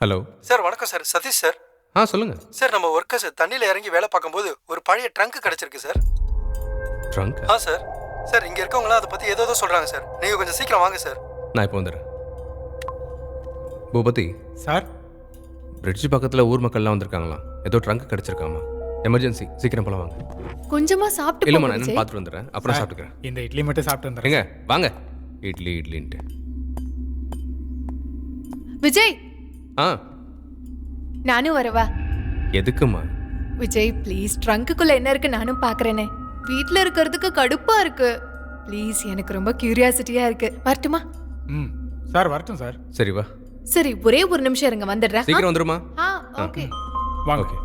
Hello sir வணக்கம் sir, Satish sir. சொல்லுங்கள். Sir நம்ம ஒர்க்கர்ஸ் தண்ணியில் இறங்கி வேலை பார்க்கும்போது ஒரு பழைய ட்ரங்க் கிடச்சிருக்கு சார். ட்ரங்க்? சார். சார் இங்கே இருக்கவங்களாம் அதை பற்றி ஏதோ சொல்கிறாங்க சார். நீங்கள் கொஞ்சம் சீக்கிரம் வாங்க சார். நான் இப்போ வந்துடுறேன். பூபதி சார், பிரிட்ஜ் பக்கத்தில் ஊர் மக்கள்லாம் வந்திருக்காங்களாம். ஏதோ ட்ரங்க் கிடச்சிருக்காமா. எமர்ஜென்சி, சீக்கிரம் போல வாங்க. கொஞ்சமா சாப்பிட்டு இல்லைம்மா, போங்க நான் விஜய். பார்த்துட்டு வந்துடுறேன், அப்புறம் சாப்பிட்டுக்கிறேன். இந்த இட்லி மட்டும் சாப்பிட்டு வந்துடுறேன். எங்க வாங்க. இட்லின்ட்டு. விஜய், ஆ நானும் வரவா? எதுக்குமா? விஜய் ப்ளீஸ், ட்ரங்க்குள்ள என்ன இருக்கு நானும் பாக்குறேனே. வீட்ல இருக்கிறதுக்கு கடுப்பா இருக்கு. ப்ளீஸ், எனக்கு ரொம்ப கியூரியாசிட்டியா இருக்கு. வரட்டுமா? ம் சார், வரட்டும் சார். சரி வா. சரி, ஒரே ஒரு நிமிஷம் இருங்க, வந்துடுறேன். சீக்கிரம் வந்துருமா? ஓகே. வாங்க. ஓகே.